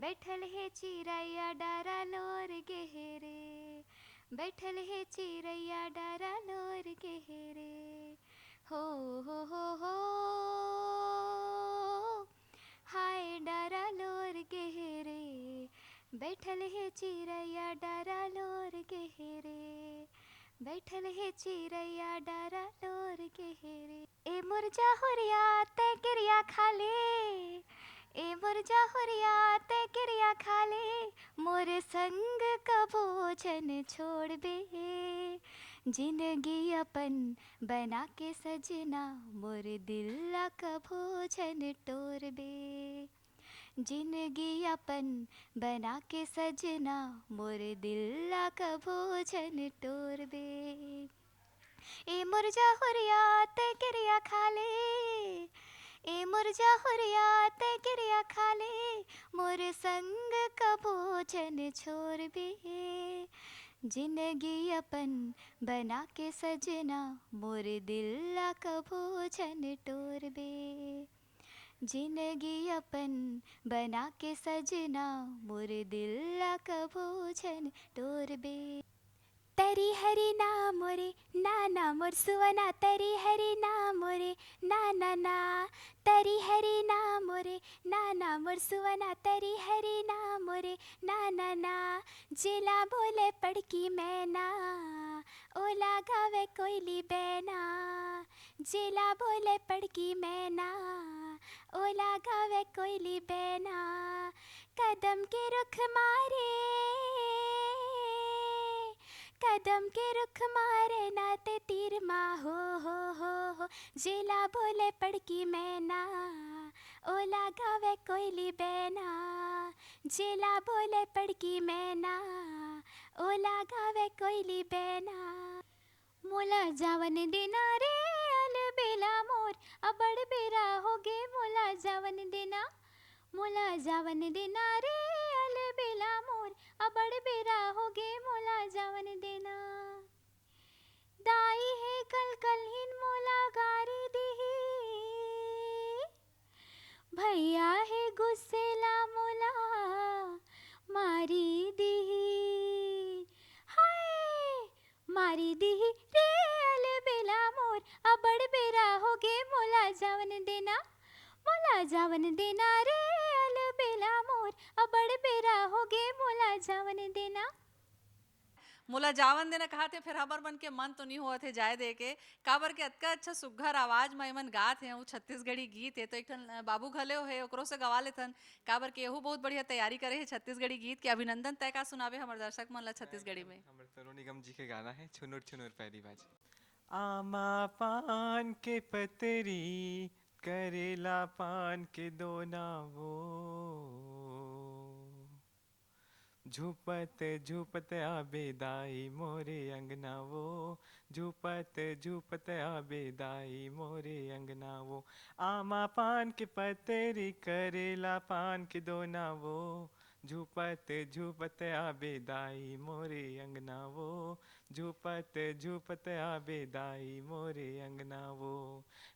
बैठल है चिड़ैया डारा लोर गहरे, बैठल है चिड़ैया डारा लोर गहरे। हो हो हाय डारा लोर गहरे, बैठल है चिड़ैया डारा लोर गहरे, बैठल है चिड़ैया डारा लोर गहरे। ए मुरझा हुरिया ते गिरिया खाले, ए मुरझा हुरिया ते गिरिया खाले, मोर संग का भोजन छोड़ बे, जिंदगी अपन बना के सजना, मोर दिल का भोजन तोड़ बे, जिंदगी अपन बना के सजना, मोर दिल का भोजन तोड़ बे। ए मुरझा हुरिया ते गिरिया खाले, ए मुरझा हुरिया ते गिरिया खाले, मोर संग का भोजन छोड़ बे, जिंदगी अपन बना के सजना, मोर दिल का भोजन तोड़ बे, जिंदगी अपन बना के सजना, मोर दिल का भोजन तोड़ बे। तरी हरी ना मोरे ना मोर सुवना, तरी हरी ना मोरे ना तरी हरी ना मोरे ना मोर सुवना, तरी हरी ना मोरे ना जिला बोले पड़की मैना, ओला गावे कोयली बैना, जिला बोले पड़की मैना, ओला गावे कोयली बैना, कदम के रुख मारे, कदम के रुख मारे नाते तीर माँ हो, जिला बोले पड़की मैना, ओला गावे कोयली बैना, जिला बोले पड़की मैना, ओला गावे कोयली बैना। मोला जावन देना रे अल बेला मोर, अबड़ बेरा होगे मोला जावन देना, मोला जावन देना रे अल बेला मोर, अबड़ बेरा होगे मोला जावन देना। दाई है कल कलहिन मोला गारी दिही, भैया है गुस्सेला मोला मारी दिही, हाय मारी दिही रे अल बेला मोर, अबड़ बेरा होगे मोला जावन देना, मोला जावन देना रे अल बेला मोर, अबड़ बेरा होगे मोला जावन देना। मोला जावन देना कहा थे, फिर हमर मन के मन तो नहीं हुआ थे जाए दे के, काबर के अतका अच्छा सुघ्घर आवाज में मन गात है, वो छत्तीसगढ़ी गीत है, तो एक ठन बाबू घले है ओकरो से गवा लेथन, काबर के एहू बहुत बढ़िया तैयारी करे है छत्तीसगढ़ी गीत के। अभिनंदन तय का सुनावे हमर दर्शक मन ला छत्तीसगढ़ी में। हमर तरुण निगम जी के गाना है छुनुर छुनुर पहली बाजी। आमा पान के पतरी, करेला पान के दोना वो, झुपत झुपत आबे दाई मोरे अंगना वो, झुपत झुपत आबे दाई मोरे अंगना वो, आमा पान के पतरी करेला पान के दोना वो, झुपत झुपत आबे दाई मोरे अंगना वो, झुपत झुपत आबे दाई मोरे अंगना वो,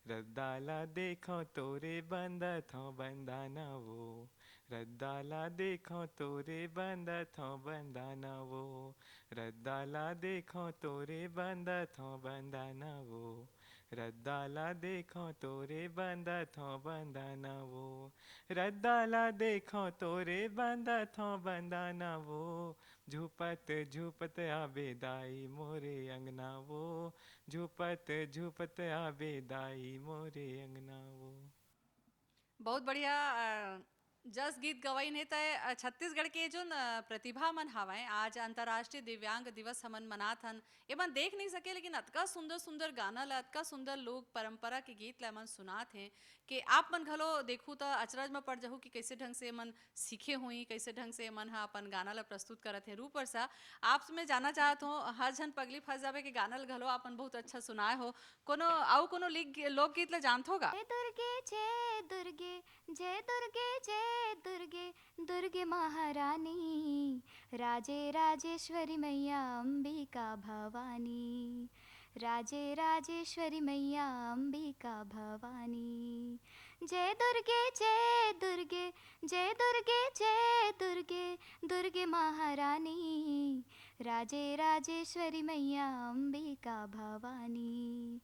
रद्दाला देखो तोरे बंदत हो बंदाना वो, रद्दाला देखो तोरे बंदत हो बंदाना वो, रद्दाला देखो तोरे बंदत हो बंदाना वो, रद्दाला देखो तोरे बंदत हो बंदाना वो, रद्दाला देखो तोरे बंदत हो बंदाना वो, झुपत झुपत आबे दाई मोरे अंगना वो, झुपत झुपत आबे दाई मोरे अंगना वो। बहुत बढ़िया जस गीत गवाइन है तय छत्तीसगढ़ के जो प्रतिभा मन हवाएं, आज अंतर्राष्ट्रीय दिव्यांग दिवस हमन मनात हन, एमन देख नहीं सके लेकिन अतका सुंदर सुंदर गाना ला, अतका सुंदर लोक परंपरा के गीत ला मन सुनात हैं कि आप मन घलो देखू तो अचरज में पड़ जाहू कि कैसे ढंग से मन सीखे हुई, कैसे ढंग से मन हा अपन गाना ला प्रस्तुत करत हैं। रूप सा आप में जाना चाहत हो, हर जन पगली फंस जावे कि गाना ला घलो आपन बहुत अच्छा सुनाए हो, कोनो आउ कोनो लोकगीत ला जानत होगा? जय दुर्गे जय दुर्गे, जय दुर्गे जय दुर्गे, दुर्गे महारानी, राजे राजेश्वरी मैया अंबिका भवानी, राजे राजेश्वरी मैया अंबिका भवानी, जय दुर्गे जय दुर्गे जय दुर्गे जय दुर्गे दुर्गे महारानी राजे राजेश्वरी मैया अंबिका भवानी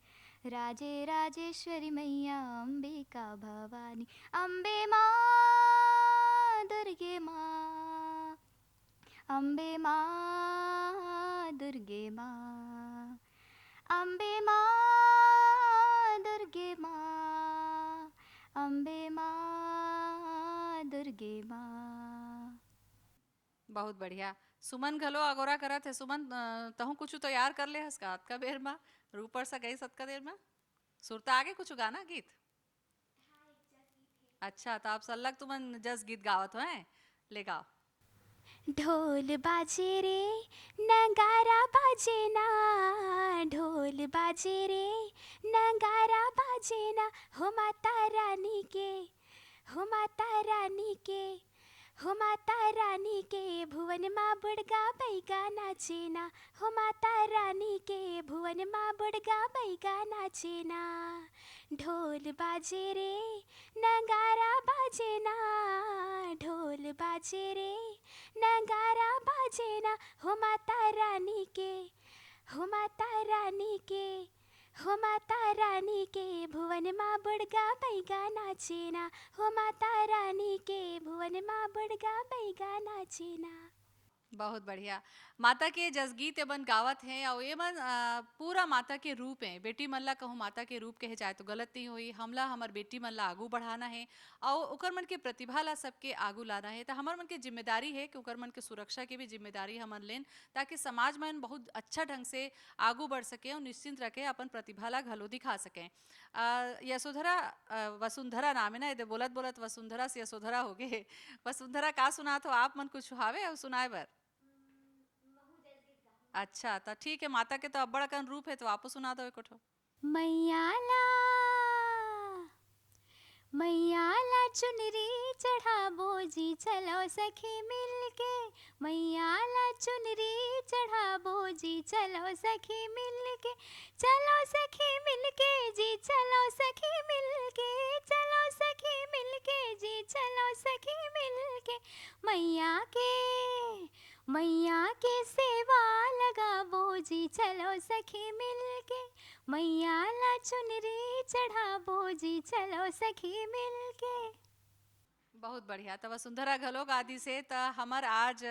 राजे राजेश्वरी मैया अंबिका भवानी अम्बे माँ दुर्गे माँ अम्बे माँ दुर्गे माँ अम्बे माँ दुर्गे माँ अम्बे माँ दुर्गे माँ। बहुत बढ़िया। सुमन घलो अगोरा करत है। सुमन तहु कुछ तैयार कर ले हस का का बेर मा रूपर सा गई सत का देर मा सुरता आगे कुछ गाना गीत। अच्छा तो आप सल्लग तुमन जस गीत गावत हो हैं ले गाओ। ढोल बाजे रे नगारा बाजे ना ढोल बाजे रे नगारा बाजे ना हो माता रानी के हो माता रानी के हो माता रानी के भुवन माँ बुड़गा बैगा नाचेना हो माता रानी के भुवन माँ बुड़गा बैगा नाचेना ढोल बाजे रे नगारा बाजे ना ढोल बाजे रे नगारा बाजे ना हो माता रानी के हो माता रानी के हो माता रानी के भुवन माँ बुड़गा बैगा नाचेना हो माता रानी के भुवन माँ बुड़गा बैगा नाचेना। बहुत बढ़िया। माता के जसगीत एबन गावत हैं और एमन पूरा माता के रूप हैं। बेटी मन ला कहूँ माता के रूप कहे जाए तो गलत नहीं होई। हमला हमर बेटी मन ला आगू बढ़ाना है और ओकर मन के प्रतिभा ला सबके आगू लाना है। तो हमर मन के जिम्मेदारी है कि ओकर मन के सुरक्षा की भी जिम्मेदारी हमन लेन ताकि समाज में बहुत अच्छा ढंग से आगू बढ़ सके और निश्चिंत रखे अपन प्रतिभा ला घलो दिखा सकें। यशोधरा वसुंधरा नाम है ना ये बोलत बोलत वसुंधरा से यशोधरा हो गए। वसुंधरा का सुना तो आप मन कुछ हावे और सुनाए बर। अच्छा तो ठीक है माता के तो अब्बड़ अकन रूप है तो आपो सुना दो एको ठो। मैयाला मैयाला चुनरी चढ़ाबो जी चलो सखी मिलके मैयाला चुनरी चढ़ाबो जी चलो सखी मिलके चलो सखी मिलके जी चलो सखी मिलके चलो सखी मिलके जी चलो सखी मिलके मैया के सेवा लगाबो जी चलो सखी मिलके मैया ला चुनरी चढ़ाबो जी चलो सखी मिलके। बहुत बढ़िया। तो वसुंधरा घलोक आदि से त हमर आज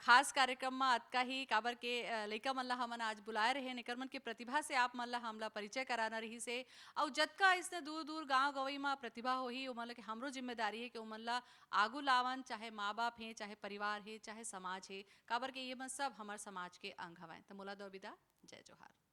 खास कार्यक्रम में अतका ही काबर के लइका मन ला हमन आज बुलाए रहे एकर मन के प्रतिभा से आप मन ला हमला परिचय कराना रही से और जतका इसने दूर दूर गांव गवई में प्रतिभा होही ओमन ला के हमरो जिम्मेदारी है कि ओमन ला आगू लावन चाहे माँ बाप है चाहे परिवार है चाहे समाज है काबर के ये मन सब हमार समाज के अंग हवय। तो मोला दो विदा जय जोहार।